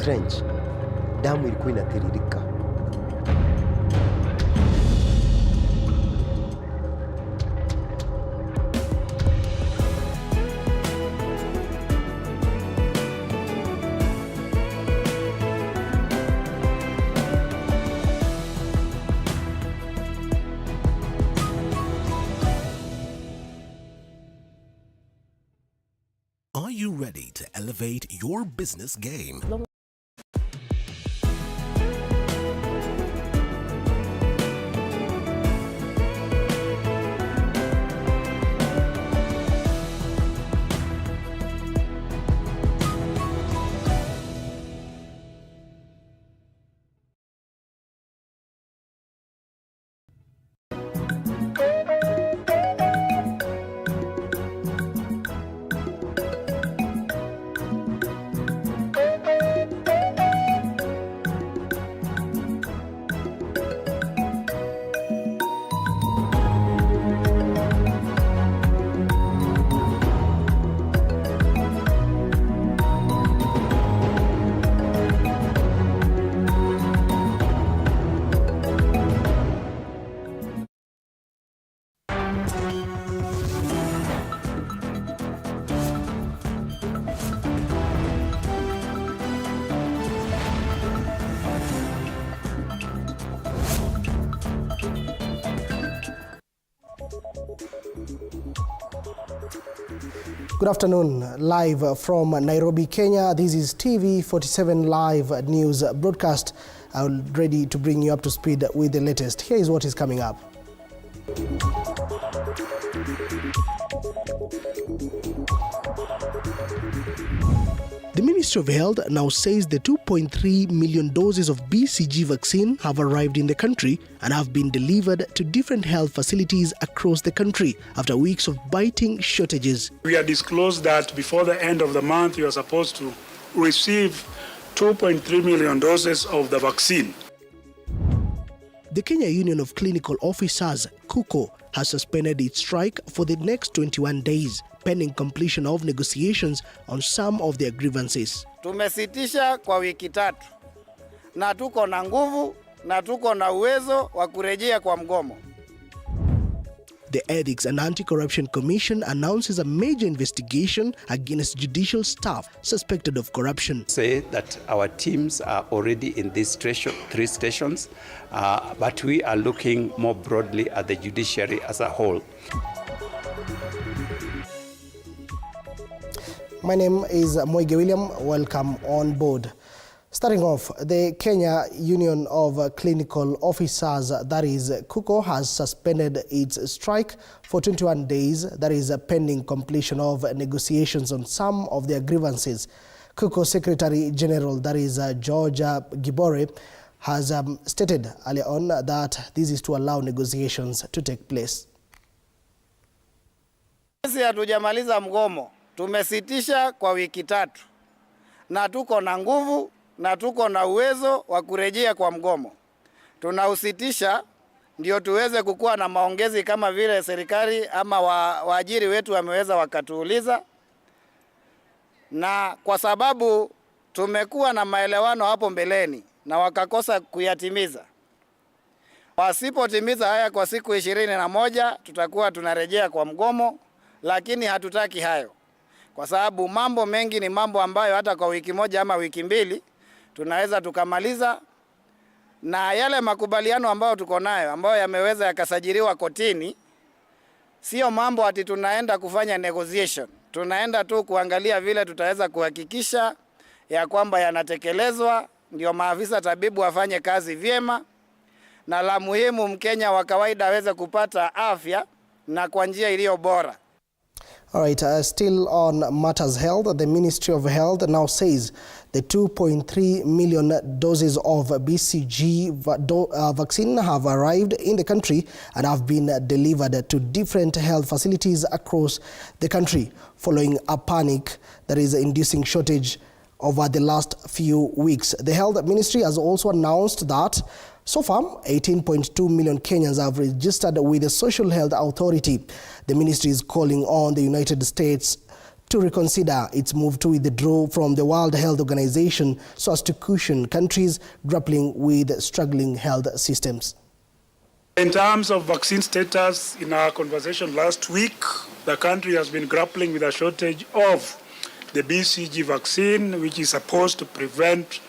trench, damu ilikuwa inatiririka. Are you ready to elevate your business game? Good afternoon, live from Nairobi, Kenya. This is TV47 live news broadcast. I'm ready to bring you up to speed with the latest. Here is what is coming up. The Ministry of Health now says the 2.3 million doses of BCG vaccine have arrived in the country and have been delivered to different health facilities across the country after weeks of biting shortages. We are disclosed that before the end of the month, you are supposed to receive 2.3 million doses of the vaccine. The Kenya Union of Clinical Officers, KUCO, has suspended its strike for the next 21 days, pending completion of negotiations on some of their grievances. Tumesitisha kwa wiki 3 na tuko na nguvu na tuko na uwezo wa kurejea kwa mgomo. The Ethics and Anti-Corruption Commission announces a major investigation against judicial staff suspected of corruption. Say that our teams are already in these 3 stations, but we are looking more broadly at the judiciary as a whole. My name is Moige William. Welcome on board. Starting off, the Kenya Union of Clinical Officers, that is KUCO, has suspended its strike for 21 days. That is pending completion of negotiations on some of their grievances. KUCO Secretary General, that is George Gibore, has stated earlier on that this is to allow negotiations to take place. Sisi hatujamaliza mgomo. Tumesitisha kwa wiki 3 na tuko na nguvu na tuko na uwezo wa kurejea kwa mgomo. Tunausitisha ndio tuweze kukua na maongezi kama vile serikali ama waajiri wetu wameweza wakatuuliza, na kwa sababu tumekuwa na maelewano hapo mbeleni na wakakosa kuyatimiza. Wasipotimiza haya kwa siku 21 tutakuwa tunarejea kwa mgomo, lakini hatutaki hayo. Kwa sababu mambo mengi ni mambo ambayo hata kwa wiki 1 ama wiki 2 tunaweza tukamaliza, na yale makubaliano ambayo tuko nayo ambayo yameweza yakasajiliwa kotini, sio mambo ati tunaenda kufanya negotiation. Tunaenda tu kuangalia vile tutaweza kuhakikisha ya kwamba yanatekelezwa, ndio maafisa tabibu wafanye kazi vyema, na la muhimu Mkenya wa kawaida aweze kupata afya na kwa njia iliyo bora. All right, still on matters health, the Ministry of Health now says the 2.3 million doses of BCG vaccine have arrived in the country and have been delivered to different health facilities across the country following a panic that is inducing shortage over the last few weeks. The Health Ministry has also announced that so far, 18.2 million Kenyans have registered with the Social Health Authority. The ministry is calling on the United States to reconsider its move to withdraw from the World Health Organization so as to cushion countries grappling with struggling health systems. In terms of vaccine status, in our conversation last week, the country has been grappling with a shortage of the BCG vaccine, which is supposed to prevent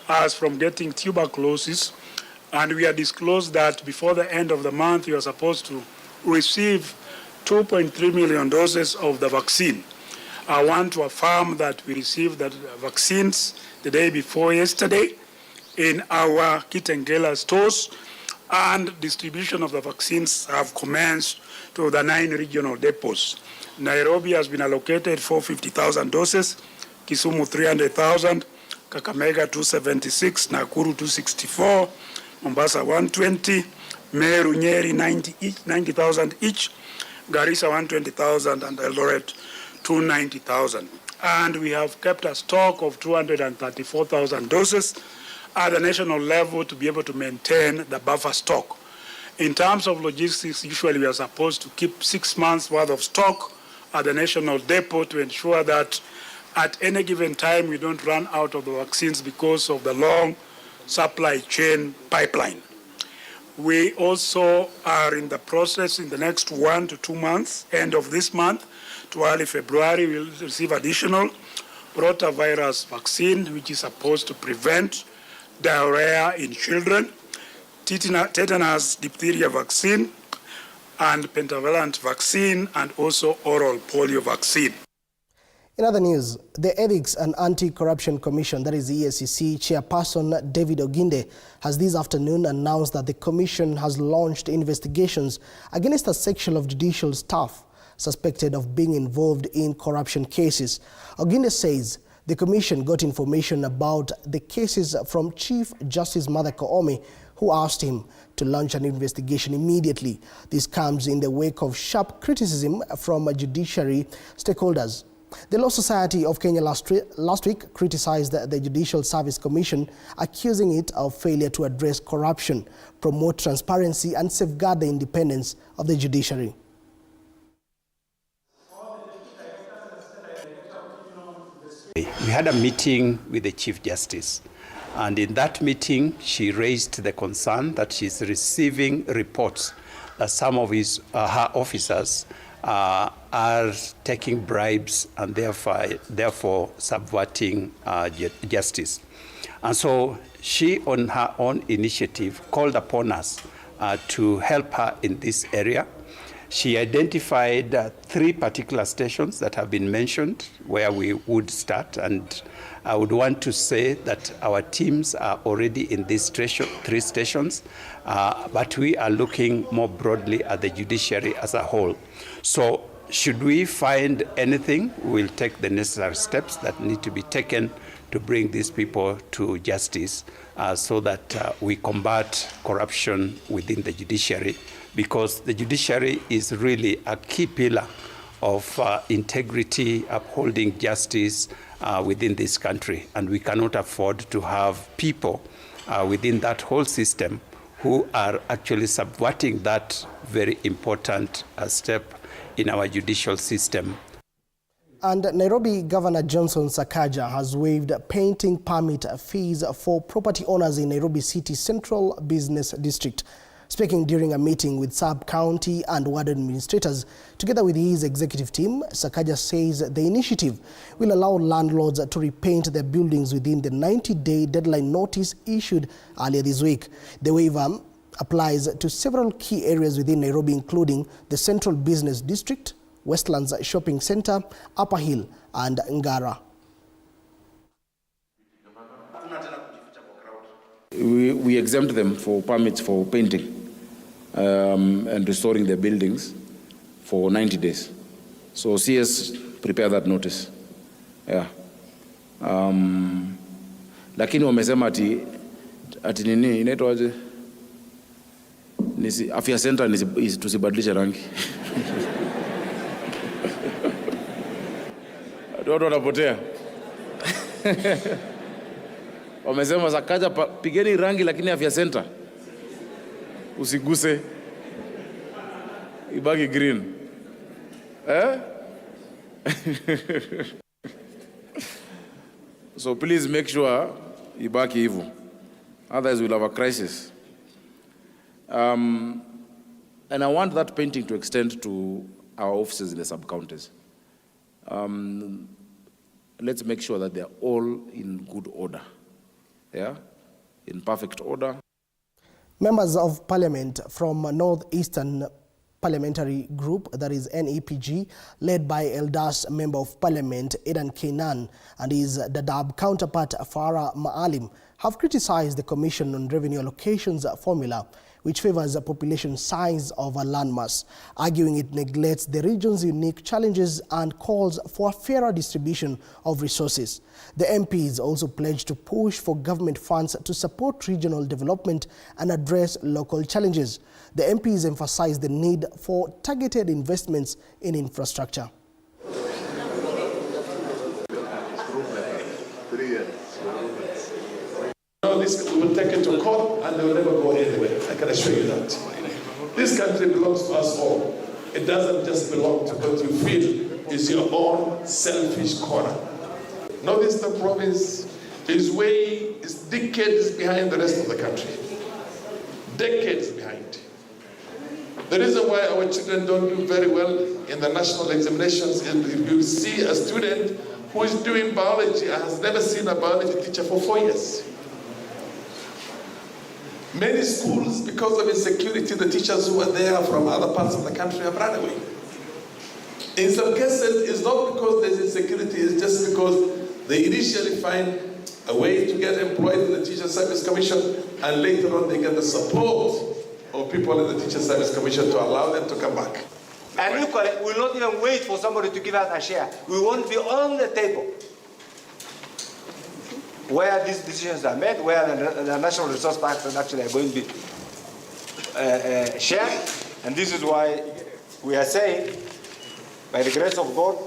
us from getting tuberculosis. And we have disclosed that before the end of the month, we are supposed to receive 2.3 million doses of the vaccine. I want to affirm that we received the vaccines the day before yesterday in our Kitengela stores, and distribution of the vaccines have commenced to the 9 regional depots. Nairobi has been allocated 450,000 doses, Kisumu 300,000, Kakamega 276, Nakuru 264, Mombasa 120, Meru, Nyeri 90,000 each, Garissa 120,000, and Eldoret 290,000. And we have kept a stock of 234,000 doses at the national level to be able to maintain the buffer stock. In terms of logistics, usually we are supposed to keep 6 months worth of stock at the national depot to ensure that at any given time we don't run out of the vaccines because of the long supply chain pipeline. We also are in the process in the next 1 to 2 months, end of this month to early February, we'll receive additional rotavirus vaccine, which is supposed to prevent diarrhea in children, tetanus diphtheria vaccine, and pentavalent vaccine, and also oral polio vaccine. In other news, the Ethics and Anti-Corruption Commission, that is the EACC chairperson David Oginde, has this afternoon announced that the commission has launched investigations against a section of judicial staff suspected of being involved in corruption cases. Oginde says the commission got information about the cases from Chief Justice Martha Koome, who asked him to launch an investigation immediately. This comes in the wake of sharp criticism from judiciary stakeholders. The Law Society of Kenya last week criticized the Judicial Service Commission, accusing it of failure to address corruption, promote transparency, and safeguard the independence of the judiciary. We had a meeting with the Chief Justice, and in that meeting she raised the concern that she's receiving reports that some of her officers are taking bribes and therefore subverting justice. And so she, on her own initiative, called upon us to help her in this area. She identified 3 particular stations that have been mentioned where we would start, and I would want to say that our teams are already in these 3 stations, but we are looking more broadly at the judiciary as a whole. So should we find anything, we'll take the necessary steps that need to be taken to bring these people to justice so that we combat corruption within the judiciary, because the judiciary is really a key pillar of integrity, upholding justice within this country. And we cannot afford to have people within that whole system who are actually subverting that very important step in our judicial system. And Nairobi Governor Johnson Sakaja has waived painting permit fees for property owners in Nairobi City Central Business District. Speaking during a meeting with sub-county and ward administrators, together with his executive team, Sakaja says the initiative will allow landlords to repaint their buildings within the 90-day deadline notice issued earlier this week. The waiver applies to several key areas within Nairobi, including the Central Business District, Westlands Shopping Center, Upper Hill, and Ngara. We exempt them for permits for painting and restoring their buildings for 90 days. So CS prepare that notice. Yeah. Lakini wamesema ati nini inaitwaje? Afya center tusibadilishe rangi. Watu wanapotea. Wamesema Sakaja pigeni rangi lakini afya center usiguse, ibaki green. So please make sure you back evil. Otherwise we'll have a crisis. And I want that painting to extend to our offices in the sub-counties. Let's make sure that they're all in good order. Yeah? In perfect order. Members of Parliament from Northeastern Parliamentary Group, that is NEPG, led by Eldas Member of Parliament Edan Kainan and his Dadaab counterpart Farah Maalim, have criticized the Commission on Revenue Allocations formula, which favors a population size over landmass, arguing it neglects the region's unique challenges and calls for a fairer distribution of resources. The MPs also pledged to push for government funds to support regional development and address local challenges. The MPs emphasized the need for targeted investments in infrastructure. This will take it to court and they will never go anywhere. I can assure you that. This country belongs to us all. It doesn't just belong to what you feel is your own selfish corner. Northeastern province is decades behind the rest of the country. Decades behind. The reason why our children don't do very well in the national examinations is if you see a student who is doing biology and has never seen a biology teacher for 4 years. Many schools, because of insecurity, the teachers who are there from other parts of the country have run away. In some cases, it's not because there's insecurity, it's just because they initially find a way to get employed in the Teacher Service Commission, and later on they get the support of people in the Teacher Service Commission to allow them to come back. And we will not even wait for somebody to give us a share. We want to be on the table where these decisions are made, where the national resource taxes actually are going to be shared. And this is why we are saying, by the grace of God,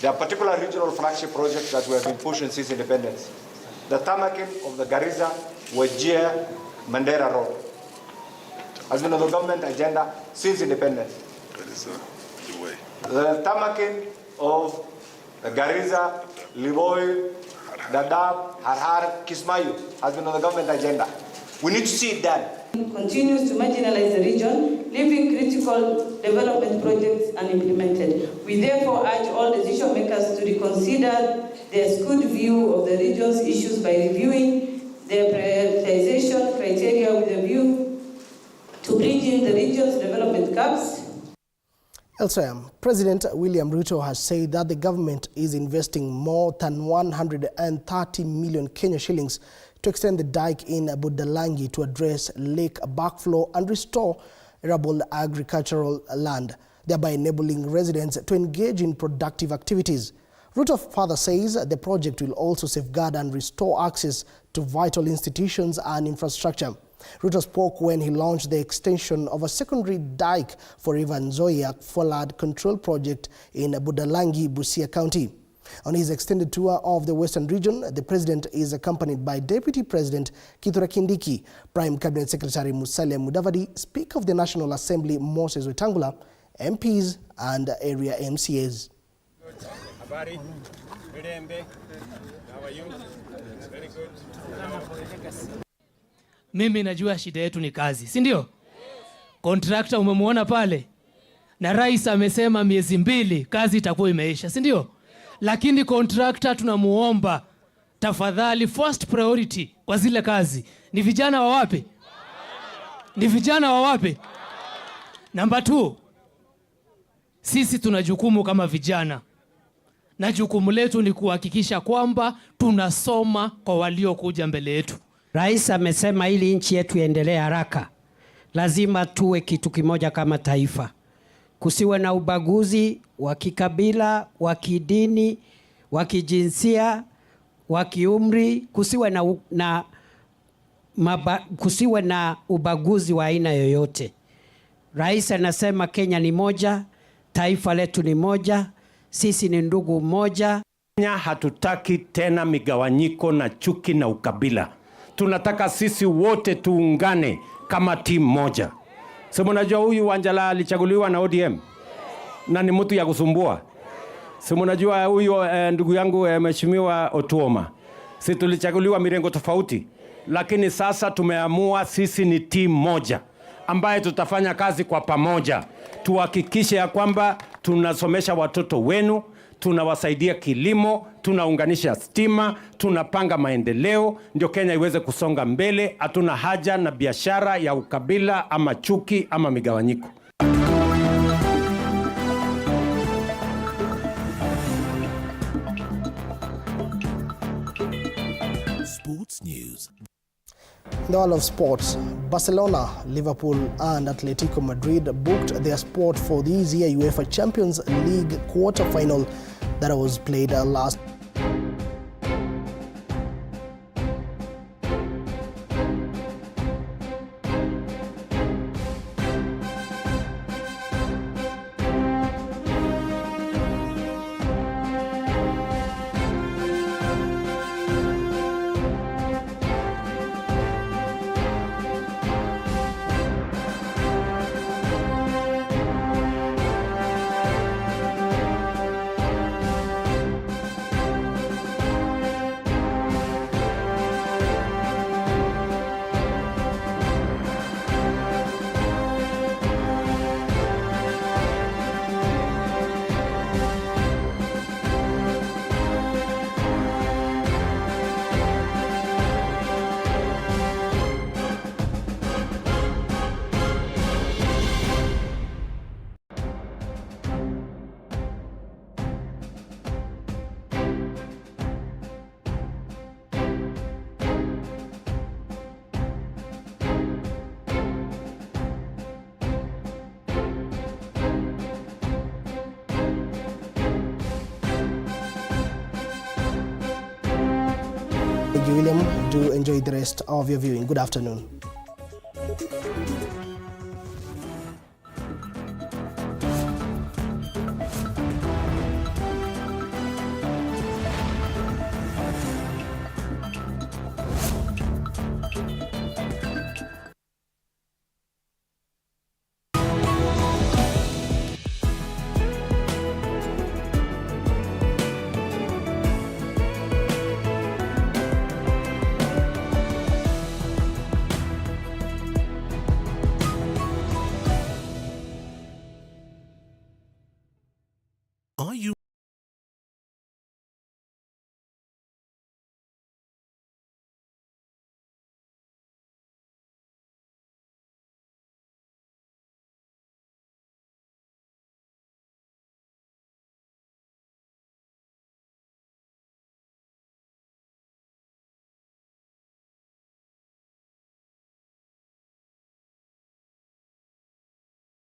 there are particular regional flagship projects that we have been pushing since independence. The tarmacking of the Garissa, Wajir, Mandera Road has been on the government agenda since independence. The tarmacking of the Garissa, Livoy, Dadaab, Harhar, Kismayu has been on the government agenda. We need to see it done. Continues to marginalize the region, leaving critical development projects unimplemented. We therefore urge all decision makers to reconsider their skewed view of the region's issues by reviewing their prioritization criteria with a view to bridging the region's development gaps. Elsewhere, President William Ruto has said that the government is investing more than 130 million Kenya shillings to extend the dike in Budalangi to address lake backflow and restore arable agricultural land, thereby enabling residents to engage in productive activities. Ruto further says the project will also safeguard and restore access to vital institutions and infrastructure. Ruto spoke when he launched the extension of a secondary dike for River Nzoia flood control project in Budalangi, Busia County. On his extended tour of the Western region, the president is accompanied by Deputy President Kithure Kindiki, Prime Cabinet Secretary Musalia Mudavadi, Speaker of the National Assembly Moses Wetangula, MPs and area MCAs. Mimi najua shida yetu ni kazi, si ndio? Contractor umemwona pale na rais amesema miezi 2 kazi itakuwa imeisha, si ndio? Lakini contractor tunamuomba tafadhali, first priority kwa zile kazi ni vijana wa wapi? Ni vijana wa wapi? Number 2, sisi tuna jukumu kama vijana, na jukumu letu ni kuhakikisha kwamba tunasoma kwa waliokuja mbele yetu. Rais amesema ili nchi yetu iendelee haraka, lazima tuwe kitu kimoja kama taifa. Kusiwe na ubaguzi wa kikabila, wa kidini, wa kijinsia, wa kiumri, kusiwe na ubaguzi wa aina yoyote. Rais anasema Kenya ni moja, taifa letu ni moja, sisi ni ndugu moja. Kenya hatutaki tena migawanyiko na chuki na ukabila. Tunataka sisi wote tuungane kama timu moja. Sema unajua huyu Wanjala alichaguliwa na ODM na ni mtu ya kusumbua. Si mnajua huyo ndugu yangu mheshimiwa Otuoma. Si tulichaguliwa mirengo tofauti, lakini sasa tumeamua sisi ni timu moja ambaye tutafanya kazi kwa pamoja. Tuhakikishe ya kwamba tunasomesha watoto wenu, tunawasaidia kilimo, tunaunganisha stima, tunapanga maendeleo, ndio Kenya iweze kusonga mbele. Hatuna haja na biashara ya ukabila ama chuki ama migawanyiko. Sports News. In the world of sports, Barcelona, Liverpool and Atletico Madrid booked their spot for this year UEFA Champions League quarter-final that was played last. William, do enjoy the rest of your viewing. Good afternoon.